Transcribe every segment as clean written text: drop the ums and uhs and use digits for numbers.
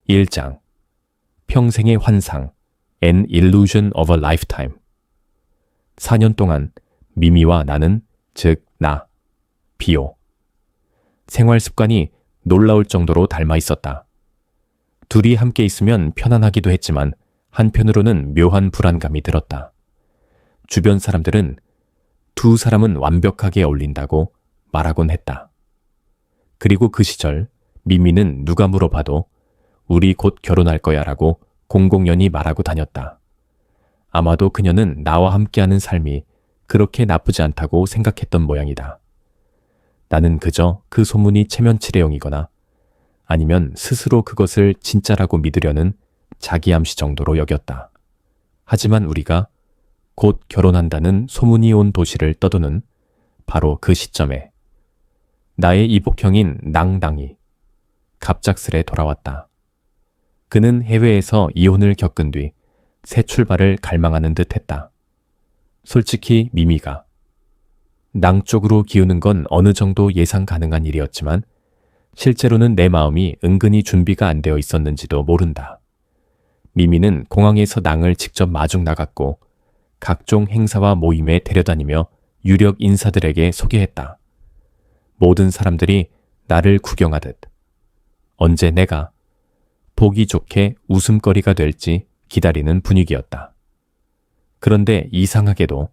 1장 평생의 환상 An Illusion of a Lifetime. 4년 동안 미미와 나는, 즉 나, 비오. 생활 습관이 놀라울 정도로 닮아 있었다. 둘이 함께 있으면 편안하기도 했지만 한편으로는 묘한 불안감이 들었다. 주변 사람들은 두 사람은 완벽하게 어울린다고 말하곤 했다. 그리고 그 시절 미미는 누가 물어봐도 우리 곧 결혼할 거야 라고 공공연히 말하고 다녔다. 아마도 그녀는 나와 함께하는 삶이 그렇게 나쁘지 않다고 생각했던 모양이다. 나는 그저 그 소문이 체면치레용이거나 아니면 스스로 그것을 진짜라고 믿으려는 자기암시 정도로 여겼다. 하지만 우리가 곧 결혼한다는 소문이 온 도시를 떠도는 바로 그 시점에 나의 이복형인 낭당이 갑작스레 돌아왔다. 그는 해외에서 이혼을 겪은 뒤 새 출발을 갈망하는 듯 했다. 솔직히 미미가 낭 쪽으로 기우는 건 어느 정도 예상 가능한 일이었지만 실제로는 내 마음이 은근히 준비가 안 되어 있었는지도 모른다. 미미는 공항에서 낭을 직접 마중 나갔고 각종 행사와 모임에 데려다니며 유력 인사들에게 소개했다. 모든 사람들이 나를 구경하듯 언제 내가 보기 좋게 웃음거리가 될지 기다리는 분위기였다. 그런데 이상하게도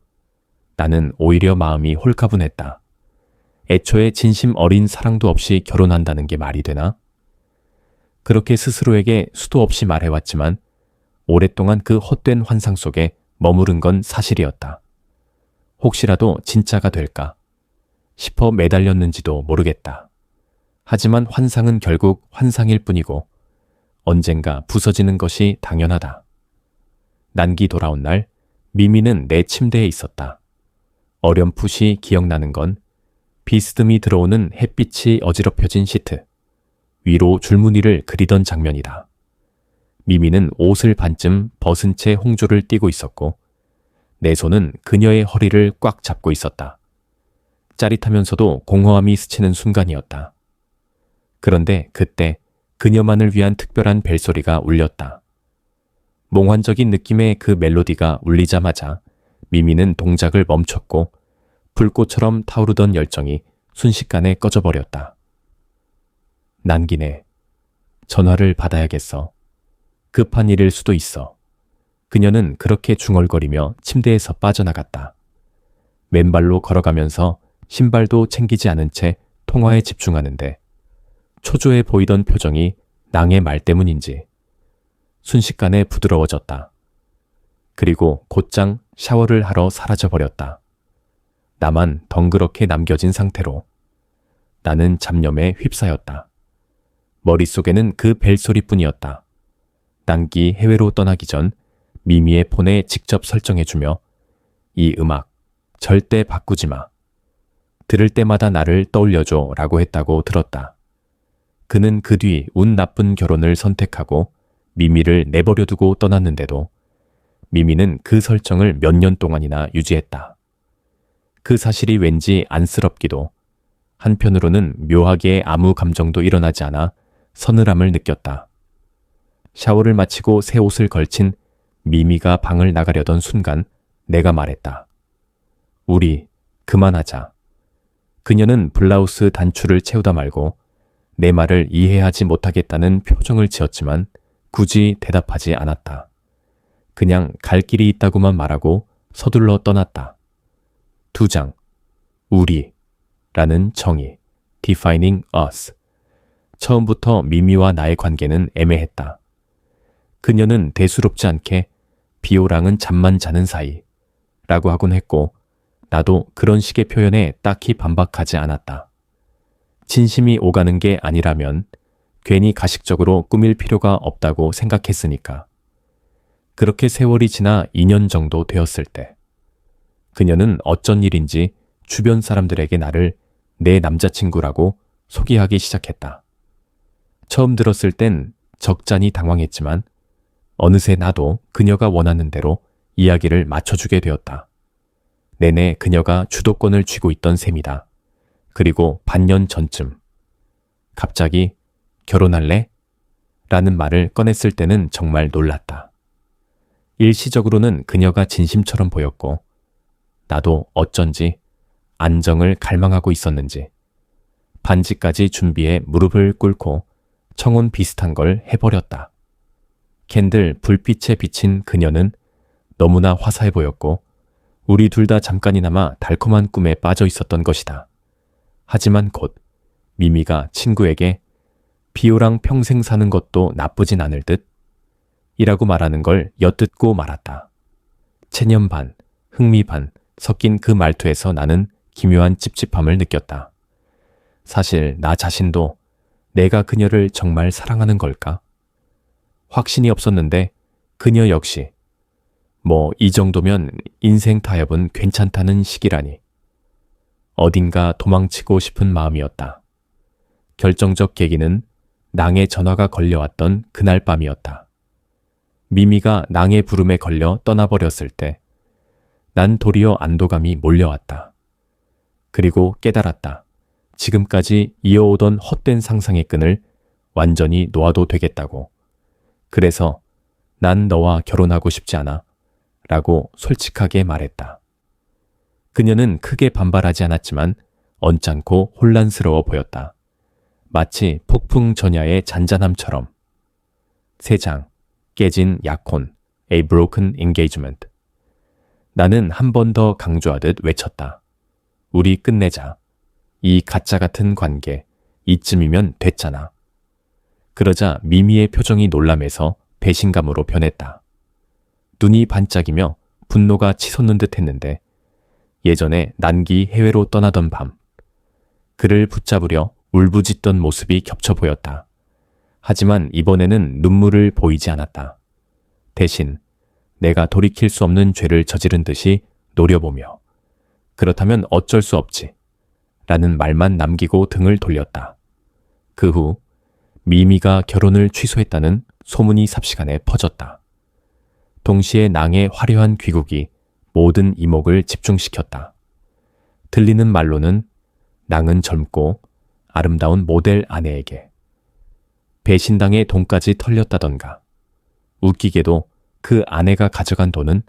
나는 오히려 마음이 홀가분했다. 애초에 진심 어린 사랑도 없이 결혼한다는 게 말이 되나? 그렇게 스스로에게 수도 없이 말해왔지만 오랫동안 그 헛된 환상 속에 머무른 건 사실이었다. 혹시라도 진짜가 될까 싶어 매달렸는지도 모르겠다. 하지만 환상은 결국 환상일 뿐이고 언젠가 부서지는 것이 당연하다. 난기 돌아온 날 미미는 내 침대에 있었다. 어렴풋이 기억나는 건 비스듬히 들어오는 햇빛이 어지럽혀진 시트, 위로 줄무늬를 그리던 장면이다. 미미는 옷을 반쯤 벗은 채 홍조를 띠고 있었고 내 손은 그녀의 허리를 꽉 잡고 있었다. 짜릿하면서도 공허함이 스치는 순간이었다. 그런데 그때 그녀만을 위한 특별한 벨소리가 울렸다. 몽환적인 느낌의 그 멜로디가 울리자마자 미미는 동작을 멈췄고 불꽃처럼 타오르던 열정이 순식간에 꺼져버렸다. 난기네. 전화를 받아야겠어. 급한 일일 수도 있어. 그녀는 그렇게 중얼거리며 침대에서 빠져나갔다. 맨발로 걸어가면서 신발도 챙기지 않은 채 통화에 집중하는데 초조해 보이던 표정이 낭의 말 때문인지 순식간에 부드러워졌다. 그리고 곧장 샤워를 하러 사라져버렸다. 나만 덩그렇게 남겨진 상태로 나는 잡념에 휩싸였다. 머릿속에는 그 벨소리뿐이었다. 난기 해외로 떠나기 전 미미의 폰에 직접 설정해주며 이 음악 절대 바꾸지 마. 들을 때마다 나를 떠올려줘 라고 했다고 들었다. 그는 그 뒤 운 나쁜 결혼을 선택하고 미미를 내버려두고 떠났는데도 미미는 그 설정을 몇 년 동안이나 유지했다. 그 사실이 왠지 안쓰럽기도 한편으로는 묘하게 아무 감정도 일어나지 않아 서늘함을 느꼈다. 샤워를 마치고 새 옷을 걸친 미미가 방을 나가려던 순간 내가 말했다. 우리 그만하자. 그녀는 블라우스 단추를 채우다 말고 내 말을 이해하지 못하겠다는 표정을 지었지만 굳이 대답하지 않았다. 그냥 갈 길이 있다고만 말하고 서둘러 떠났다. 2장 우리 라는 정의 Defining Us. 처음부터 미미와 나의 관계는 애매했다. 그녀는 대수롭지 않게 비오랑은 잠만 자는 사이 라고 하곤 했고 나도 그런 식의 표현에 딱히 반박하지 않았다. 진심이 오가는 게 아니라면 괜히 가식적으로 꾸밀 필요가 없다고 생각했으니까. 그렇게 세월이 지나 2년 정도 되었을 때 그녀는 어쩐 일인지 주변 사람들에게 나를 내 남자친구라고 소개하기 시작했다. 처음 들었을 땐 적잖이 당황했지만 어느새 나도 그녀가 원하는 대로 이야기를 맞춰주게 되었다. 내내 그녀가 주도권을 쥐고 있던 셈이다. 그리고 반년 전쯤 갑자기 결혼할래? 라는 말을 꺼냈을 때는 정말 놀랐다. 일시적으로는 그녀가 진심처럼 보였고 나도 어쩐지 안정을 갈망하고 있었는지 반지까지 준비해 무릎을 꿇고 청혼 비슷한 걸 해버렸다. 캔들 불빛에 비친 그녀는 너무나 화사해 보였고 우리 둘 다 잠깐이나마 달콤한 꿈에 빠져 있었던 것이다. 하지만 곧 미미가 친구에게 비호랑 평생 사는 것도 나쁘진 않을 듯 이라고 말하는 걸 엿듣고 말았다. 체념 반, 흥미 반 섞인 그 말투에서 나는 기묘한 찝찝함을 느꼈다. 사실 나 자신도 내가 그녀를 정말 사랑하는 걸까? 확신이 없었는데 그녀 역시 뭐 이 정도면 인생 타협은 괜찮다는 시기라니. 어딘가 도망치고 싶은 마음이었다. 결정적 계기는 낭의 전화가 걸려왔던 그날 밤이었다. 미미가 낭의 부름에 걸려 떠나버렸을 때 난 도리어 안도감이 몰려왔다. 그리고 깨달았다. 지금까지 이어오던 헛된 상상의 끈을 완전히 놓아도 되겠다고. 그래서 난 너와 결혼하고 싶지 않아 라고 솔직하게 말했다. 그녀는 크게 반발하지 않았지만 언짢고 혼란스러워 보였다. 마치 폭풍 전야의 잔잔함처럼. 3장, 깨진 약혼, A broken engagement. 나는 한 번 더 강조하듯 외쳤다. 우리 끝내자. 이 가짜 같은 관계, 이쯤이면 됐잖아. 그러자 미미의 표정이 놀람에서 배신감으로 변했다. 눈이 반짝이며 분노가 치솟는 듯 했는데 예전에 난기 해외로 떠나던 밤 그를 붙잡으려 울부짖던 모습이 겹쳐 보였다. 하지만 이번에는 눈물을 보이지 않았다. 대신 내가 돌이킬 수 없는 죄를 저지른 듯이 노려보며 그렇다면 어쩔 수 없지 라는 말만 남기고 등을 돌렸다. 그 후 미미가 결혼을 취소했다는 소문이 삽시간에 퍼졌다. 동시에 낭의 화려한 귀국이 모든 이목을 집중시켰다. 들리는 말로는 낭은 젊고 아름다운 모델 아내에게 배신당의 돈까지 털렸다던가. 웃기게도 그 아내가 가져간 돈은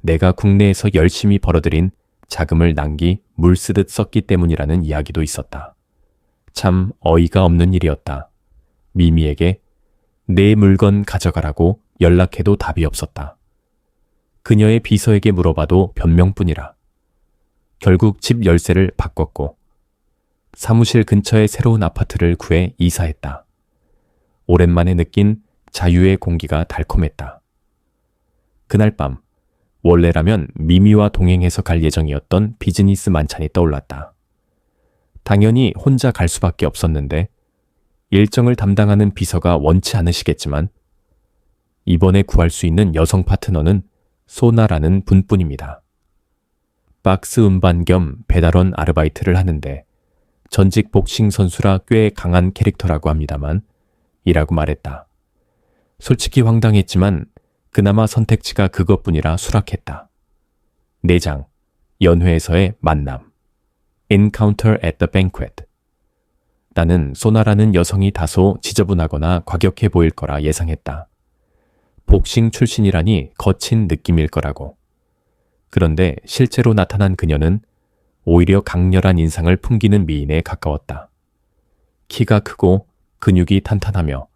내가 국내에서 열심히 벌어들인 자금을 낭기 물 쓰듯 썼기 때문이라는 이야기도 있었다. 참 어이가 없는 일이었다. 미미에게 내 물건 가져가라고 연락해도 답이 없었다. 그녀의 비서에게 물어봐도 변명뿐이라. 결국 집 열쇠를 바꿨고 사무실 근처에 새로운 아파트를 구해 이사했다. 오랜만에 느낀 자유의 공기가 달콤했다. 그날 밤 원래라면 미미와 동행해서 갈 예정이었던 비즈니스 만찬이 떠올랐다. 당연히 혼자 갈 수밖에 없었는데 일정을 담당하는 비서가 원치 않으시겠지만 이번에 구할 수 있는 여성 파트너는 소나라는 분뿐입니다. 박스 운반 겸 배달원 아르바이트를 하는데 전직 복싱 선수라 꽤 강한 캐릭터라고 합니다만 이라고 말했다. 솔직히 황당했지만 그나마 선택지가 그것뿐이라 수락했다. 4장, 연회에서의 만남. Encounter at the banquet. 나는 소나라는 여성이 다소 지저분하거나 과격해 보일 거라 예상했다. 복싱 출신이라니 거친 느낌일 거라고. 그런데 실제로 나타난 그녀는 오히려 강렬한 인상을 풍기는 미인에 가까웠다. 키가 크고 근육이 탄탄하며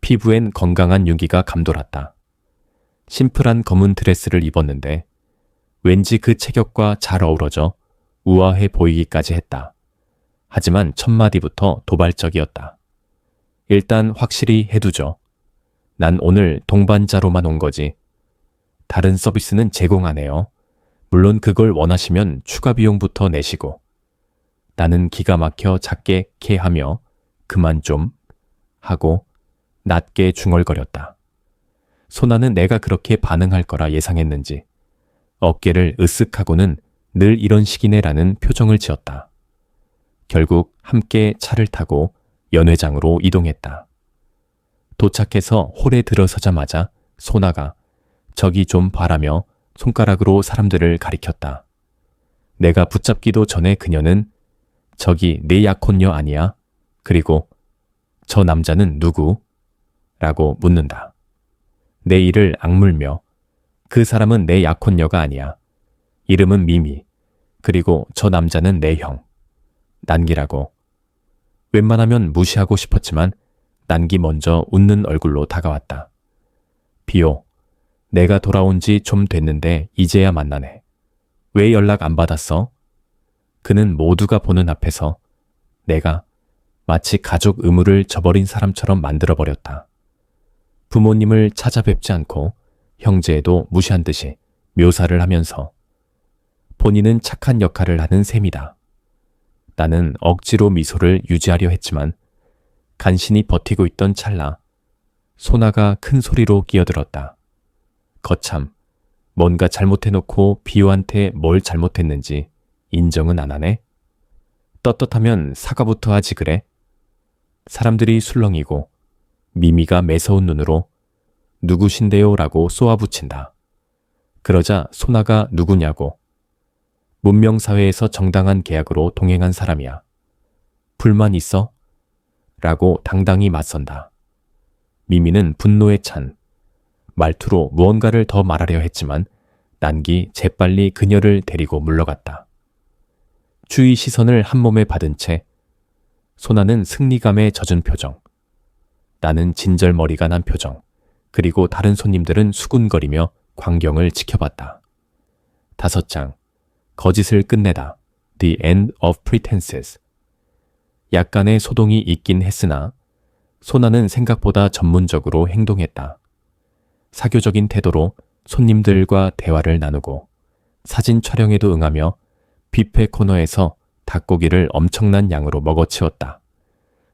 피부엔 건강한 윤기가 감돌았다. 심플한 검은 드레스를 입었는데 왠지 그 체격과 잘 어우러져 우아해 보이기까지 했다. 하지만 첫 마디부터 도발적이었다. 일단 확실히 해두죠. 난 오늘 동반자로만 온 거지. 다른 서비스는 제공 안 해요. 물론 그걸 원하시면 추가 비용부터 내시고. 나는 기가 막혀 작게 캐하며 그만 좀 하고 낮게 중얼거렸다. 소나는 내가 그렇게 반응할 거라 예상했는지 어깨를 으쓱하고는 늘 이런 식이네라는 표정을 지었다. 결국 함께 차를 타고 연회장으로 이동했다. 도착해서 홀에 들어서자마자 소나가 저기 좀 봐라며 손가락으로 사람들을 가리켰다. 내가 붙잡기도 전에 그녀는 저기 내 약혼녀 아니야? 그리고 저 남자는 누구? 라고 묻는다. 내 이를 악물며 그 사람은 내 약혼녀가 아니야. 이름은 미미. 그리고 저 남자는 내 형. 난기라고. 웬만하면 무시하고 싶었지만 난기 먼저 웃는 얼굴로 다가왔다. 비오, 내가 돌아온 지 좀 됐는데 이제야 만나네. 왜 연락 안 받았어? 그는 모두가 보는 앞에서 내가 마치 가족 의무를 저버린 사람처럼 만들어버렸다. 부모님을 찾아뵙지 않고 형제에도 무시한 듯이 묘사를 하면서 본인은 착한 역할을 하는 셈이다. 나는 억지로 미소를 유지하려 했지만 간신히 버티고 있던 찰나 소나가 큰 소리로 끼어들었다. 거참, 뭔가 잘못해놓고 비호한테 뭘 잘못했는지 인정은 안 하네? 떳떳하면 사과부터 하지 그래? 사람들이 술렁이고 미미가 매서운 눈으로 누구신데요? 라고 쏘아붙인다. 그러자 소나가 누구냐고. 문명사회에서 정당한 계약으로 동행한 사람이야. 불만 있어? 라고 당당히 맞선다. 미미는 분노에 찬 말투로 무언가를 더 말하려 했지만 난기 재빨리 그녀를 데리고 물러갔다. 주의 시선을 한 몸에 받은 채 소나는 승리감에 젖은 표정, 나는 진절머리가 난 표정, 그리고 다른 손님들은 수군거리며 광경을 지켜봤다. 5장, 거짓을 끝내다. The End of Pretenses. 약간의 소동이 있긴 했으나 소나는 생각보다 전문적으로 행동했다. 사교적인 태도로 손님들과 대화를 나누고 사진 촬영에도 응하며 뷔페 코너에서 닭고기를 엄청난 양으로 먹어치웠다.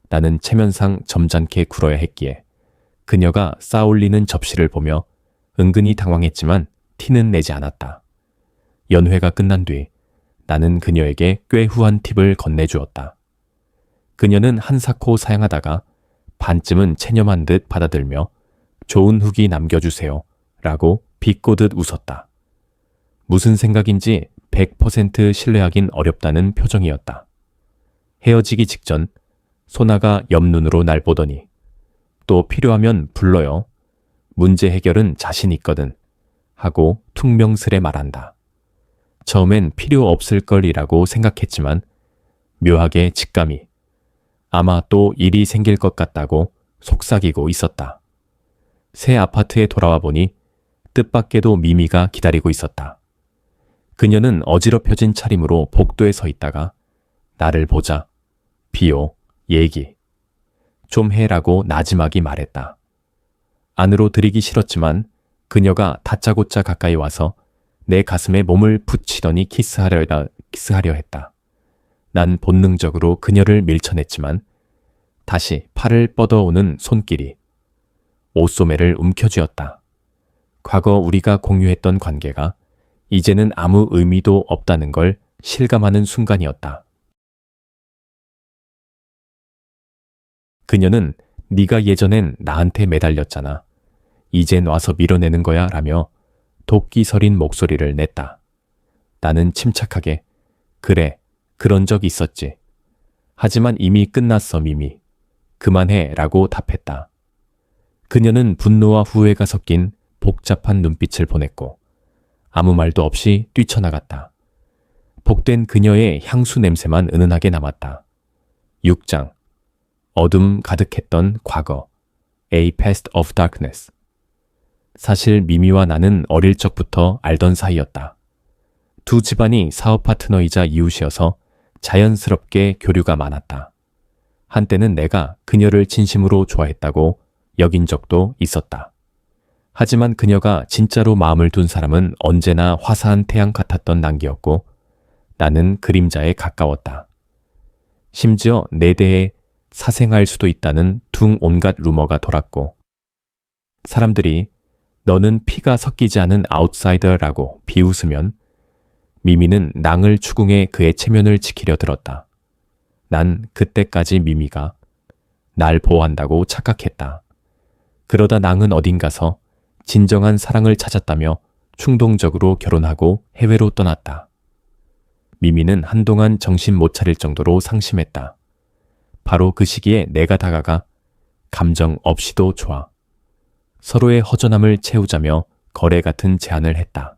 나는 체면상 점잖게 굴어야 했기에 그녀가 쌓아올리는 접시를 보며 은근히 당황했지만 티는 내지 않았다. 연회가 끝난 뒤 나는 그녀에게 꽤 후한 팁을 건네주었다. 그녀는 한사코 사양하다가 반쯤은 체념한 듯 받아들며 좋은 후기 남겨주세요 라고 비꼬듯 웃었다. 무슨 생각인지 100% 신뢰하긴 어렵다는 표정이었다. 헤어지기 직전 소나가 옆눈으로 날 보더니 또 필요하면 불러요. 문제 해결은 자신 있거든 하고 퉁명스레 말한다. 처음엔 필요 없을 걸이라고 생각했지만 묘하게 직감이 아마 또 일이 생길 것 같다고 속삭이고 있었다. 새 아파트에 돌아와 보니 뜻밖에도 미미가 기다리고 있었다. 그녀는 어지럽혀진 차림으로 복도에 서 있다가 나를 보자 비오, 얘기 좀 해라고 나지막이 말했다. 안으로 들이기 싫었지만 그녀가 다짜고짜 가까이 와서 내 가슴에 몸을 붙이더니 키스하려 했다. 난 본능적으로 그녀를 밀쳐냈지만 다시 팔을 뻗어오는 손길이 옷소매를 움켜쥐었다. 과거 우리가 공유했던 관계가 이제는 아무 의미도 없다는 걸 실감하는 순간이었다. 그녀는 네가 예전엔 나한테 매달렸잖아. 이젠 와서 밀어내는 거야 라며 도끼 서린 목소리를 냈다. 나는 침착하게 그래, 그런 적 있었지. 하지만 이미 끝났어 미미. 그만해 라고 답했다. 그녀는 분노와 후회가 섞인 복잡한 눈빛을 보냈고 아무 말도 없이 뛰쳐나갔다. 복된 그녀의 향수 냄새만 은은하게 남았다. 6장. 어둠 가득했던 과거. A Past of Darkness. 사실 미미와 나는 어릴 적부터 알던 사이였다. 두 집안이 사업 파트너이자 이웃이어서 자연스럽게 교류가 많았다. 한때는 내가 그녀를 진심으로 좋아했다고 여긴 적도 있었다. 하지만 그녀가 진짜로 마음을 둔 사람은 언제나 화사한 태양 같았던 난기였고 나는 그림자에 가까웠다. 심지어 내 대해 사생할 수도 있다는 둥 온갖 루머가 돌았고 사람들이 너는 피가 섞이지 않은 아웃사이더라고 비웃으면 미미는 낭을 추궁해 그의 체면을 지키려 들었다. 난 그때까지 미미가 날 보호한다고 착각했다. 그러다 낭은 어딘가서 진정한 사랑을 찾았다며 충동적으로 결혼하고 해외로 떠났다. 미미는 한동안 정신 못 차릴 정도로 상심했다. 바로 그 시기에 내가 다가가 감정 없이도 좋아. 서로의 허전함을 채우자며 거래 같은 제안을 했다.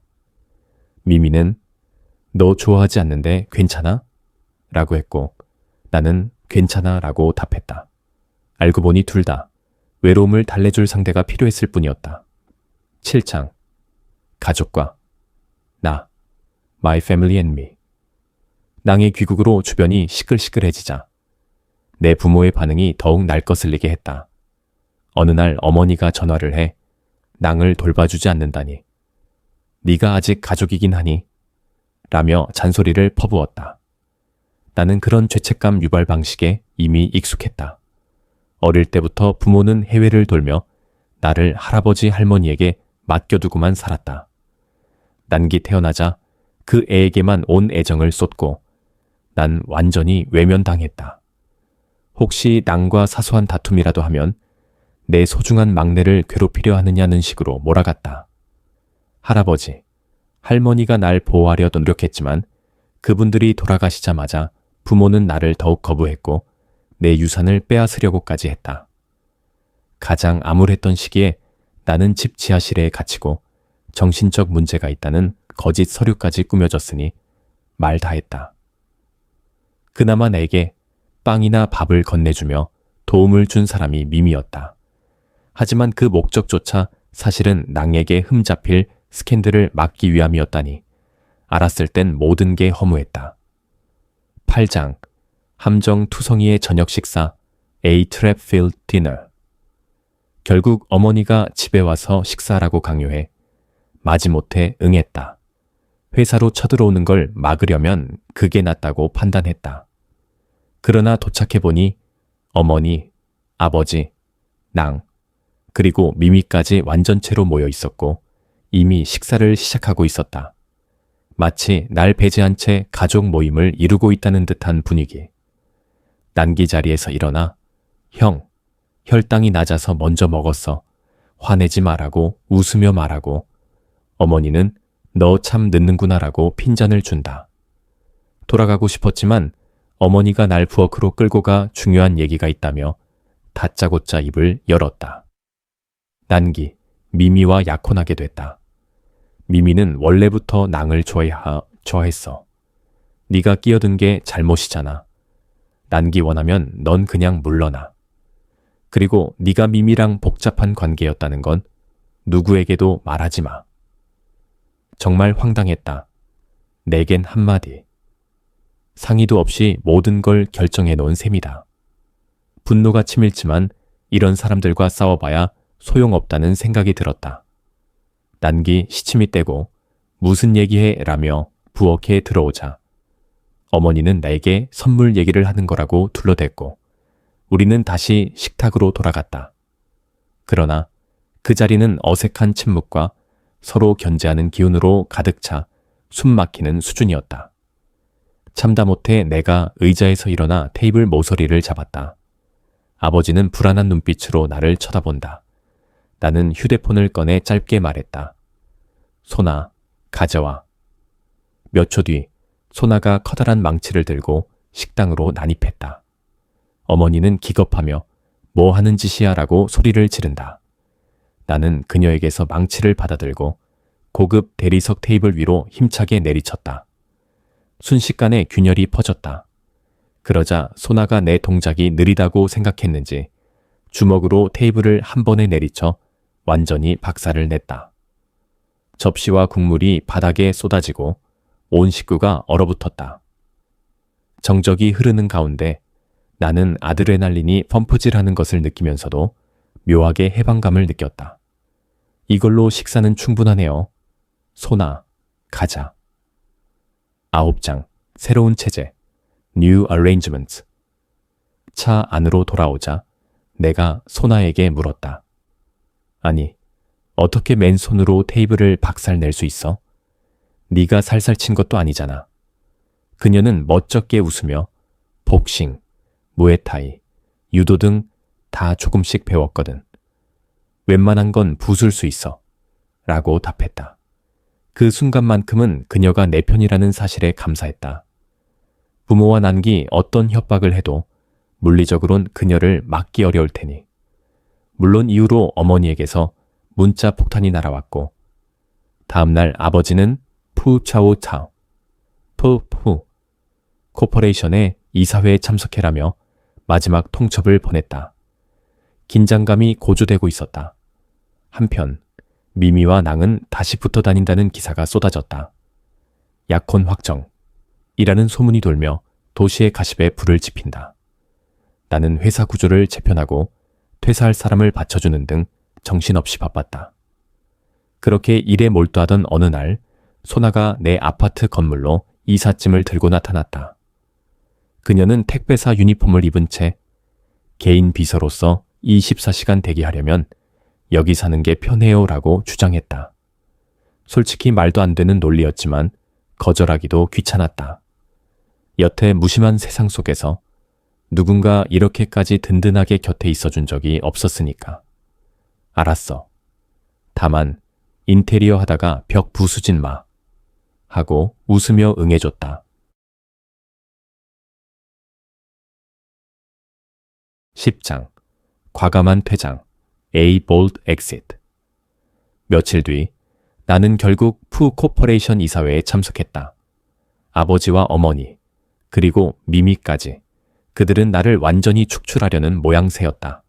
미미는 너 좋아하지 않는데 괜찮아? 라고 했고 나는 괜찮아 라고 답했다. 알고 보니 둘 다 외로움을 달래줄 상대가 필요했을 뿐이었다. 7장 가족과 나 My Family and Me. 낭의 귀국으로 주변이 시끌시끌해지자 내 부모의 반응이 더욱 날것을리게 했다. 어느 날 어머니가 전화를 해 낭을 돌봐주지 않는다니. 네가 아직 가족이긴 하니? 라며 잔소리를 퍼부었다. 나는 그런 죄책감 유발 방식에 이미 익숙했다. 어릴 때부터 부모는 해외를 돌며 나를 할아버지 할머니에게 맡겨두고만 살았다. 난기 태어나자 그 애에게만 온 애정을 쏟고 난 완전히 외면당했다. 혹시 낭과 사소한 다툼이라도 하면 내 소중한 막내를 괴롭히려 하느냐는 식으로 몰아갔다. 할아버지, 할머니가 날 보호하려 노력했지만 그분들이 돌아가시자마자 부모는 나를 더욱 거부했고 내 유산을 빼앗으려고까지 했다. 가장 암울했던 시기에 나는 집 지하실에 갇히고 정신적 문제가 있다는 거짓 서류까지 꾸며졌으니 말 다했다. 그나마 내게 빵이나 밥을 건네주며 도움을 준 사람이 미미였다. 하지만 그 목적조차 사실은 낭에게 흠잡힐 스캔들을 막기 위함이었다니 알았을 땐 모든 게 허무했다. 8장 함정 투성이의 저녁 식사 A Trap Filled Dinner. 결국 어머니가 집에 와서 식사라고 강요해 마지못해 응했다. 회사로 쳐들어오는 걸 막으려면 그게 낫다고 판단했다. 그러나 도착해보니 어머니, 아버지, 낭, 그리고 미미까지 완전체로 모여 있었고 이미 식사를 시작하고 있었다. 마치 날 배제한 채 가족 모임을 이루고 있다는 듯한 분위기. 난기 자리에서 일어나 형, 혈당이 낮아서 먼저 먹었어. 화내지 말라고 웃으며 말하고 어머니는 너 참 늦는구나라고 핀잔을 준다. 돌아가고 싶었지만 어머니가 날 부엌으로 끌고 가 중요한 얘기가 있다며 다짜고짜 입을 열었다. 난기, 미미와 약혼하게 됐다. 미미는 원래부터 낭을 좋아했어. 네가 끼어든 게 잘못이잖아. 난기 원하면 넌 그냥 물러나. 그리고 네가 미미랑 복잡한 관계였다는 건 누구에게도 말하지 마. 정말 황당했다. 내겐 한마디. 상의도 없이 모든 걸 결정해 놓은 셈이다. 분노가 치밀지만 이런 사람들과 싸워봐야 소용없다는 생각이 들었다. 난기 시침이 떼고 무슨 얘기해 라며 부엌에 들어오자 어머니는 내게 선물 얘기를 하는 거라고 둘러댔고 우리는 다시 식탁으로 돌아갔다. 그러나 그 자리는 어색한 침묵과 서로 견제하는 기운으로 가득 차 숨 막히는 수준이었다. 참다 못해 내가 의자에서 일어나 테이블 모서리를 잡았다. 아버지는 불안한 눈빛으로 나를 쳐다본다. 나는 휴대폰을 꺼내 짧게 말했다. 소나, 가져와. 몇 초 뒤 소나가 커다란 망치를 들고 식당으로 난입했다. 어머니는 기겁하며 뭐 하는 짓이야 라고 소리를 지른다. 나는 그녀에게서 망치를 받아들고 고급 대리석 테이블 위로 힘차게 내리쳤다. 순식간에 균열이 퍼졌다. 그러자 소나가 내 동작이 느리다고 생각했는지 주먹으로 테이블을 한 번에 내리쳐 완전히 박살을 냈다. 접시와 국물이 바닥에 쏟아지고 온 식구가 얼어붙었다. 정적이 흐르는 가운데 나는 아드레날린이 펌프질하는 것을 느끼면서도 묘하게 해방감을 느꼈다. 이걸로 식사는 충분하네요. 소나, 가자. 9장, 새로운 체제, New Arrangement. 차 안으로 돌아오자 내가 소나에게 물었다. 아니, 어떻게 맨손으로 테이블을 박살낼 수 있어? 네가 살살 친 것도 아니잖아. 그녀는 멋쩍게 웃으며 복싱, 무에타이, 유도 등 다 조금씩 배웠거든. 웬만한 건 부술 수 있어. 라고 답했다. 그 순간만큼은 그녀가 내 편이라는 사실에 감사했다. 부모와 난기 어떤 협박을 해도 물리적으론 그녀를 막기 어려울 테니. 물론 이후로 어머니에게서 문자 폭탄이 날아왔고 다음날 아버지는 푸차오차오 푸푸 코퍼레이션의 이사회에 참석해라며 마지막 통첩을 보냈다. 긴장감이 고조되고 있었다. 한편 미미와 낭은 다시 붙어 다닌다는 기사가 쏟아졌다. 약혼 확정이라는 소문이 돌며 도시의 가십에 불을 지핀다. 나는 회사 구조를 재편하고 퇴사할 사람을 받쳐주는 등 정신없이 바빴다. 그렇게 일에 몰두하던 어느 날 소나가 내 아파트 건물로 이삿짐을 들고 나타났다. 그녀는 택배사 유니폼을 입은 채 개인 비서로서 24시간 대기하려면 여기 사는 게 편해요 라고 주장했다. 솔직히 말도 안 되는 논리였지만 거절하기도 귀찮았다. 여태 무심한 세상 속에서 누군가 이렇게까지 든든하게 곁에 있어준 적이 없었으니까. 알았어. 다만 인테리어 하다가 벽 부수진 마. 하고 웃으며 응해줬다. 10장 과감한 퇴장 A bold exit. 며칠 뒤 나는 결국 푸 코퍼레이션 이사회에 참석했다. 아버지와 어머니 그리고 미미까지 그들은 나를 완전히 축출하려는 모양새였다.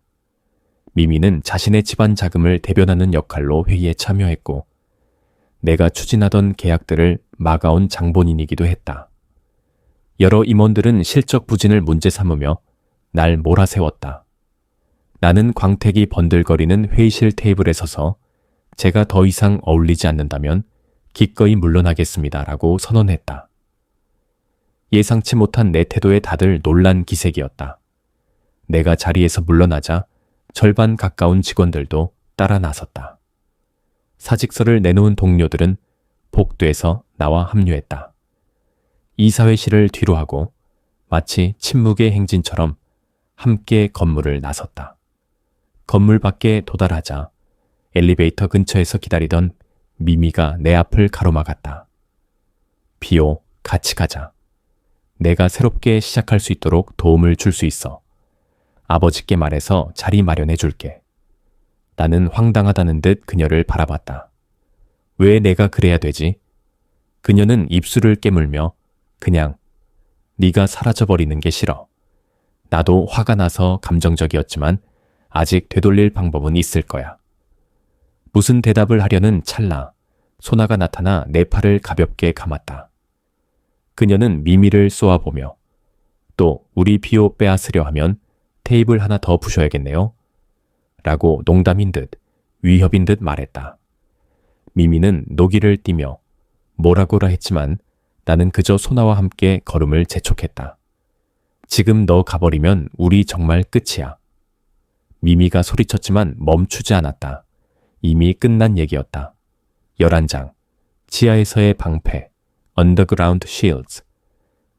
미미는 자신의 집안 자금을 대변하는 역할로 회의에 참여했고 내가 추진하던 계약들을 막아온 장본인이기도 했다. 여러 임원들은 실적 부진을 문제 삼으며 날 몰아세웠다. 나는 광택이 번들거리는 회의실 테이블에 서서 제가 더 이상 어울리지 않는다면 기꺼이 물러나겠습니다 라고 선언했다. 예상치 못한 내 태도에 다들 놀란 기색이었다. 내가 자리에서 물러나자 절반 가까운 직원들도 따라 나섰다. 사직서를 내놓은 동료들은 복도에서 나와 합류했다. 이사회실을 뒤로하고 마치 침묵의 행진처럼 함께 건물을 나섰다. 건물 밖에 도달하자 엘리베이터 근처에서 기다리던 미미가 내 앞을 가로막았다. 비오, 같이 가자. 내가 새롭게 시작할 수 있도록 도움을 줄 수 있어. 아버지께 말해서 자리 마련해 줄게. 나는 황당하다는 듯 그녀를 바라봤다. 왜 내가 그래야 되지? 그녀는 입술을 깨물며 그냥 네가 사라져버리는 게 싫어. 나도 화가 나서 감정적이었지만 아직 되돌릴 방법은 있을 거야. 무슨 대답을 하려는 찰나 소나가 나타나 내 팔을 가볍게 감았다. 그녀는 미미를 쏘아보며 또 우리 비호 빼앗으려 하면 테이블 하나 더 부셔야겠네요. 라고 농담인 듯 위협인 듯 말했다. 미미는 노기를 띠며 뭐라고라 했지만 나는 그저 소나와 함께 걸음을 재촉했다. 지금 너 가버리면 우리 정말 끝이야. 미미가 소리쳤지만 멈추지 않았다. 이미 끝난 얘기였다. 11장 지하에서의 방패 Underground Shields.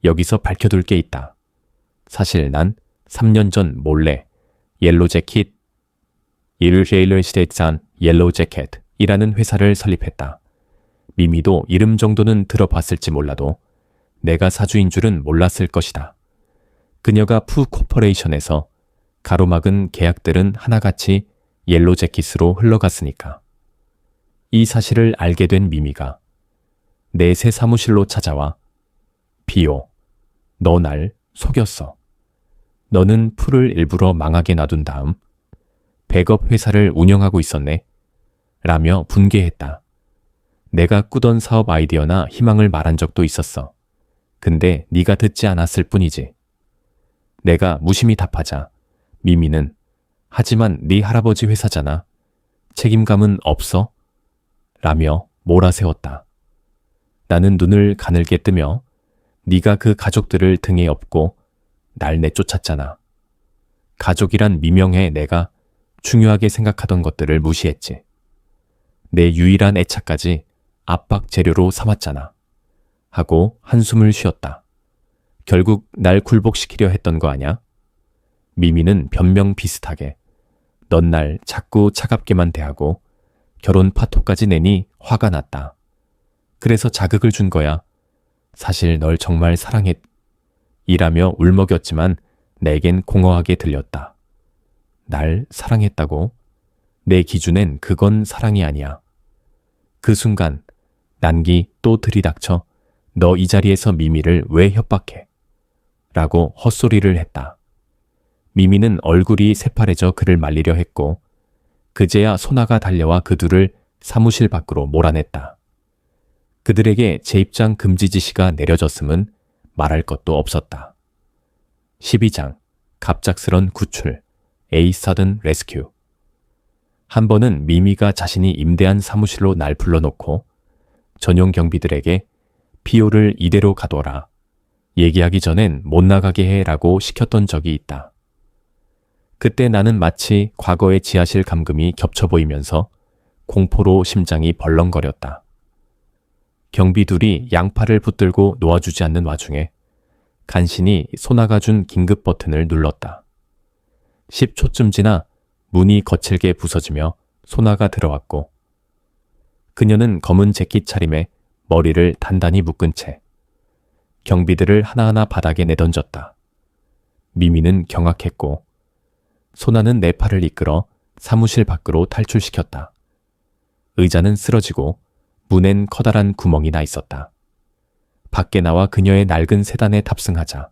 여기서 밝혀둘 게 있다. 사실 난 3년 전 몰래 옐로우 재킷 일레일러 스테이트산 옐로우 재킷이라는 회사를 설립했다. 미미도 이름 정도는 들어봤을지 몰라도 내가 사주인 줄은 몰랐을 것이다. 그녀가 푸 코퍼레이션에서 가로막은 계약들은 하나같이 옐로우 재킷으로 흘러갔으니까. 이 사실을 알게 된 미미가 내 새 사무실로 찾아와 비오, 너 날 속였어. 너는 풀을 일부러 망하게 놔둔 다음 백업 회사를 운영하고 있었네. 라며 분개했다. 내가 꾸던 사업 아이디어나 희망을 말한 적도 있었어. 근데 네가 듣지 않았을 뿐이지. 내가 무심히 답하자 미미는 하지만 네 할아버지 회사잖아. 책임감은 없어? 라며 몰아세웠다. 나는 눈을 가늘게 뜨며 네가 그 가족들을 등에 업고 날 내쫓았잖아. 가족이란 미명에 내가 중요하게 생각하던 것들을 무시했지. 내 유일한 애착까지 압박 재료로 삼았잖아. 하고 한숨을 쉬었다. 결국 날 굴복시키려 했던 거 아냐? 미미는 변명 비슷하게 넌 날 자꾸 차갑게만 대하고 결혼 파토까지 내니 화가 났다. 그래서 자극을 준 거야. 사실 널 정말 사랑했... 이라며 울먹였지만 내겐 공허하게 들렸다. 날 사랑했다고? 내 기준엔 그건 사랑이 아니야. 그 순간 난기 또 들이닥쳐 너 이 자리에서 미미를 왜 협박해? 라고 헛소리를 했다. 미미는 얼굴이 새파래져 그를 말리려 했고 그제야 소나가 달려와 그 둘을 사무실 밖으로 몰아냈다. 그들에게 재입장 금지 지시가 내려졌음은 말할 것도 없었다. 12장 갑작스런 구출 A Sudden Rescue. 한 번은 미미가 자신이 임대한 사무실로 날 불러놓고 전용 경비들에게 피오를 이대로 가둬라. 얘기하기 전엔 못 나가게 해라고 시켰던 적이 있다. 그때 나는 마치 과거의 지하실 감금이 겹쳐 보이면서 공포로 심장이 벌렁거렸다. 경비 둘이 양팔을 붙들고 놓아주지 않는 와중에 간신히 소나가 준 긴급 버튼을 눌렀다. 10초쯤 지나 문이 거칠게 부서지며 소나가 들어왔고 그녀는 검은 재킷 차림에 머리를 단단히 묶은 채 경비들을 하나하나 바닥에 내던졌다. 미미는 경악했고 소나는 내 팔을 이끌어 사무실 밖으로 탈출시켰다. 의자는 쓰러지고 문엔 커다란 구멍이 나 있었다. 밖에 나와 그녀의 낡은 세단에 탑승하자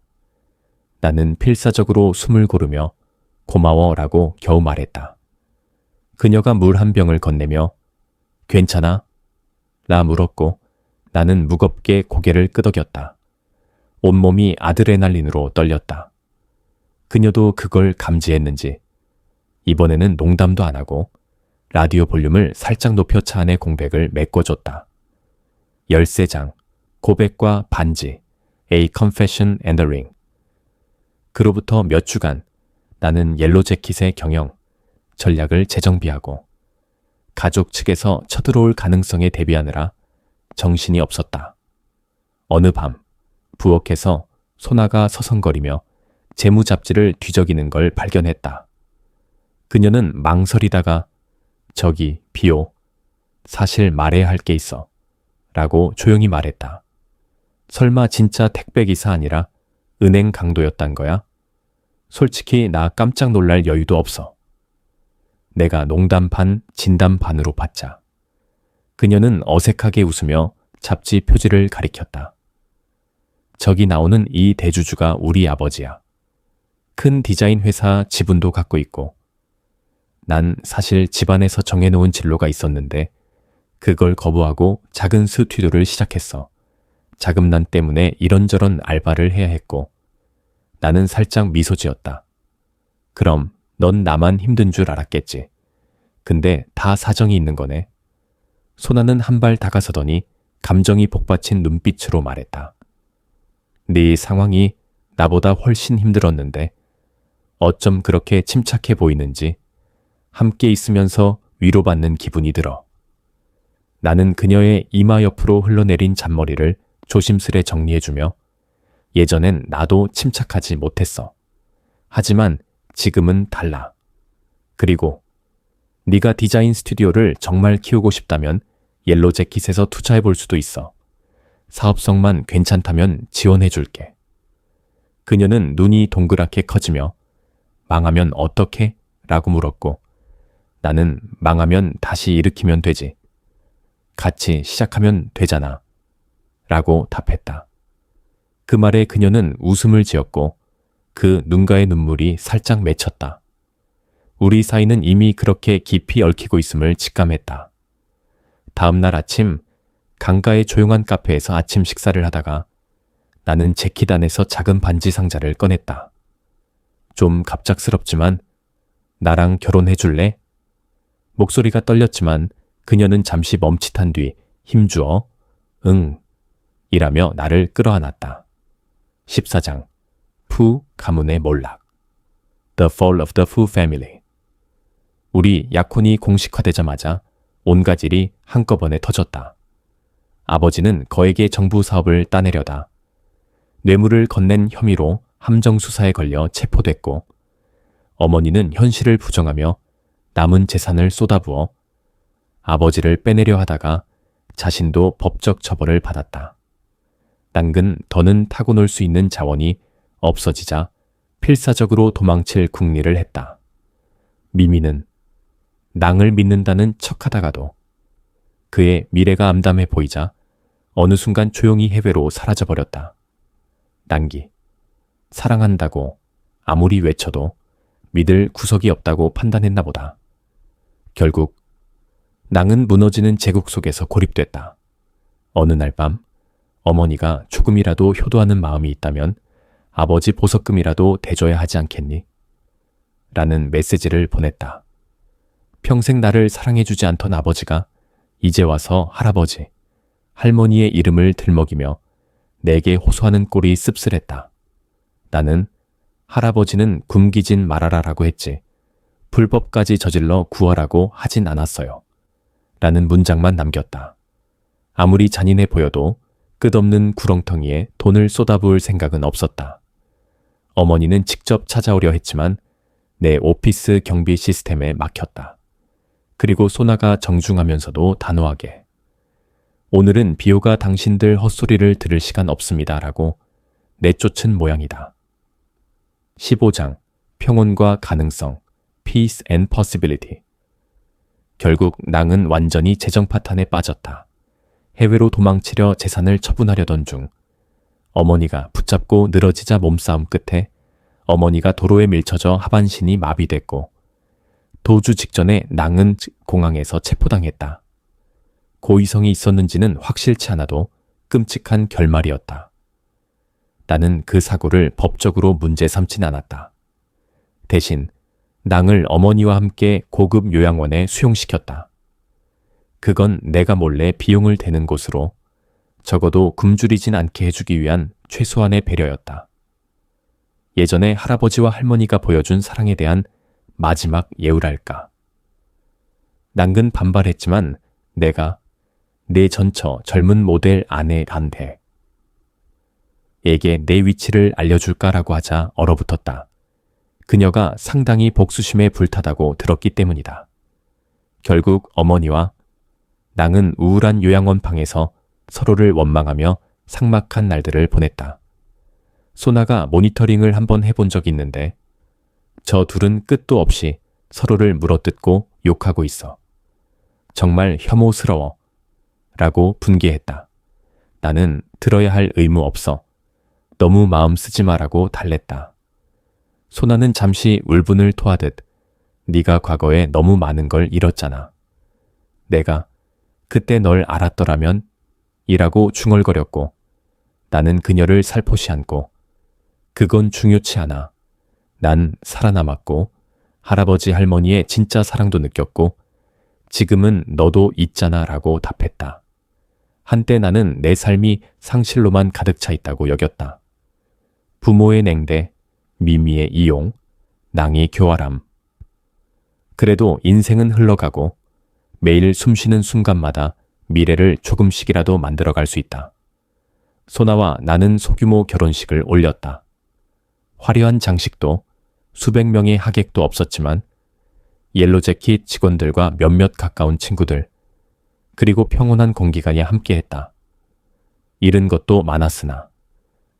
나는 필사적으로 숨을 고르며 고마워라고 겨우 말했다. 그녀가 물 한 병을 건네며 괜찮아? 라 물었고 나는 무겁게 고개를 끄덕였다. 온몸이 아드레날린으로 떨렸다. 그녀도 그걸 감지했는지 이번에는 농담도 안 하고 라디오 볼륨을 살짝 높여 차 안의 공백을 메꿔줬다. 13장 고백과 반지 A Confession and a Ring. 그로부터 몇 주간 나는 옐로재킷의 경영, 전략을 재정비하고 가족 측에서 쳐들어올 가능성에 대비하느라 정신이 없었다. 어느 밤 부엌에서 소나가 서성거리며 재무잡지를 뒤적이는 걸 발견했다. 그녀는 망설이다가 저기 비오, 사실 말해야 할 게 있어 라고 조용히 말했다. 설마 진짜 택배기사 아니라 은행 강도였단 거야? 솔직히 나 깜짝 놀랄 여유도 없어. 내가 농담 반 진담 반으로 받자. 그녀는 어색하게 웃으며 잡지 표지를 가리켰다. 저기 나오는 이 대주주가 우리 아버지야. 큰 디자인 회사 지분도 갖고 있고 난 사실 집안에서 정해놓은 진로가 있었는데 그걸 거부하고 작은 스튜디오를 시작했어. 자금난 때문에 이런저런 알바를 해야 했고 나는 살짝 미소 지었다. 그럼 넌 나만 힘든 줄 알았겠지. 근데 다 사정이 있는 거네. 소나는 한 발 다가서더니 감정이 복받친 눈빛으로 말했다. 네 상황이 나보다 훨씬 힘들었는데 어쩜 그렇게 침착해 보이는지 함께 있으면서 위로받는 기분이 들어. 나는 그녀의 이마 옆으로 흘러내린 잔머리를 조심스레 정리해주며 예전엔 나도 침착하지 못했어. 하지만 지금은 달라. 그리고 네가 디자인 스튜디오를 정말 키우고 싶다면 옐로재킷에서 투자해볼 수도 있어. 사업성만 괜찮다면 지원해줄게. 그녀는 눈이 동그랗게 커지며 망하면 어떡해? 라고 물었고 나는 망하면 다시 일으키면 되지. 같이 시작하면 되잖아. 라고 답했다. 그 말에 그녀는 웃음을 지었고 그 눈가의 눈물이 살짝 맺혔다. 우리 사이는 이미 그렇게 깊이 얽히고 있음을 직감했다. 다음 날 아침 강가의 조용한 카페에서 아침 식사를 하다가 나는 재킷 안에서 작은 반지 상자를 꺼냈다. 좀 갑작스럽지만 나랑 결혼해 줄래? 목소리가 떨렸지만 그녀는 잠시 멈칫한 뒤 힘주어 응 이라며 나를 끌어안았다. 14장 푸 가문의 몰락 The Fall of the Fu Family. 우리 약혼이 공식화되자마자 온갖 일이 한꺼번에 터졌다. 아버지는 거액의 정부 사업을 따내려다 뇌물을 건넨 혐의로 함정수사에 걸려 체포됐고 어머니는 현실을 부정하며 남은 재산을 쏟아부어 아버지를 빼내려 하다가 자신도 법적 처벌을 받았다. 당근 더는 타고 놀 수 있는 자원이 없어지자 필사적으로 도망칠 궁리를 했다. 미미는 낭을 믿는다는 척하다가도 그의 미래가 암담해 보이자 어느 순간 조용히 해외로 사라져버렸다. 낭기, 사랑한다고 아무리 외쳐도 믿을 구석이 없다고 판단했나 보다. 결국 낭은 무너지는 제국 속에서 고립됐다. 어느 날 밤 어머니가 조금이라도 효도하는 마음이 있다면 아버지 보석금이라도 대줘야 하지 않겠니? 라는 메시지를 보냈다. 평생 나를 사랑해주지 않던 아버지가 이제 와서 할아버지, 할머니의 이름을 들먹이며 내게 호소하는 꼴이 씁쓸했다. 나는 할아버지는 굶기진 말아라라고 했지 불법까지 저질러 구하라고 하진 않았어요. 라는 문장만 남겼다. 아무리 잔인해 보여도 끝없는 구렁텅이에 돈을 쏟아부을 생각은 없었다. 어머니는 직접 찾아오려 했지만 내 오피스 경비 시스템에 막혔다. 그리고 소나가 정중하면서도 단호하게 오늘은 비호가 당신들 헛소리를 들을 시간 없습니다 라고 내쫓은 모양이다. 15장 평온과 가능성 Peace and Possibility. 결국 낭은 완전히 재정 파탄에 빠졌다. 해외로 도망치려 재산을 처분하려던 중 어머니가 붙잡고 늘어지자 몸싸움 끝에 어머니가 도로에 밀쳐져 하반신이 마비됐고 도주 직전에 낭은 공항에서 체포당했다. 고의성이 있었는지는 확실치 않아도 끔찍한 결말이었다. 나는 그 사고를 법적으로 문제 삼진 않았다. 대신 낭을 어머니와 함께 고급 요양원에 수용시켰다. 그건 내가 몰래 비용을 대는 곳으로 적어도 굶주리진 않게 해주기 위한 최소한의 배려였다. 예전에 할아버지와 할머니가 보여준 사랑에 대한 마지막 예우랄까. 낭은 반발했지만 내가 내 전처 젊은 모델 아내 단테 에게 내 위치를 알려줄까라고 하자 얼어붙었다. 그녀가 상당히 복수심에 불타다고 들었기 때문이다. 결국 어머니와 낭은 우울한 요양원 방에서 서로를 원망하며 삭막한 날들을 보냈다. 소나가 모니터링을 한번 해본 적이 있는데 저 둘은 끝도 없이 서로를 물어뜯고 욕하고 있어. 정말 혐오스러워 라고 분개했다. 나는 들어야 할 의무 없어. 너무 마음 쓰지 마라고 달랬다. 소나는 잠시 울분을 토하듯 네가 과거에 너무 많은 걸 잃었잖아. 내가 그때 널 알았더라면 이라고 중얼거렸고 나는 그녀를 살포시 안고 그건 중요치 않아. 난 살아남았고 할아버지 할머니의 진짜 사랑도 느꼈고 지금은 너도 있잖아 라고 답했다. 한때 나는 내 삶이 상실로만 가득 차 있다고 여겼다. 부모의 냉대, 미미의 이용, 낭의 교활함. 그래도 인생은 흘러가고 매일 숨쉬는 순간마다 미래를 조금씩이라도 만들어갈 수 있다. 소나와 나는 소규모 결혼식을 올렸다. 화려한 장식도 수백 명의 하객도 없었지만 옐로재킷 직원들과 몇몇 가까운 친구들 그리고 평온한 공기가 함께했다. 잃은 것도 많았으나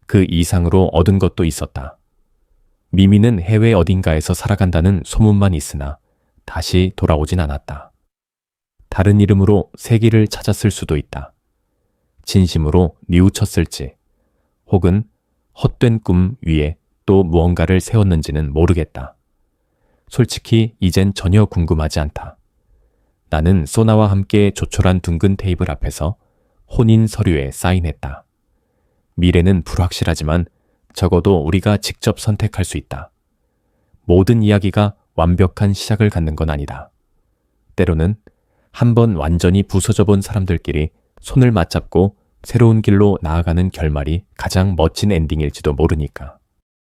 그 이상으로 얻은 것도 있었다. 미미는 해외 어딘가에서 살아간다는 소문만 있으나 다시 돌아오진 않았다. 다른 이름으로 세기를 찾았을 수도 있다. 진심으로 뉘우쳤을지 혹은 헛된 꿈 위에 또 무언가를 세웠는지는 모르겠다. 솔직히 이젠 전혀 궁금하지 않다. 나는 소나와 함께 조촐한 둥근 테이블 앞에서 혼인 서류에 사인했다. 미래는 불확실하지만 적어도 우리가 직접 선택할 수 있다. 모든 이야기가 완벽한 시작을 갖는 건 아니다. 때로는 한번 완전히 부서져 본 사람들끼리 손을 맞잡고 새로운 길로 나아가는 결말이 가장 멋진 엔딩일지도 모르니까.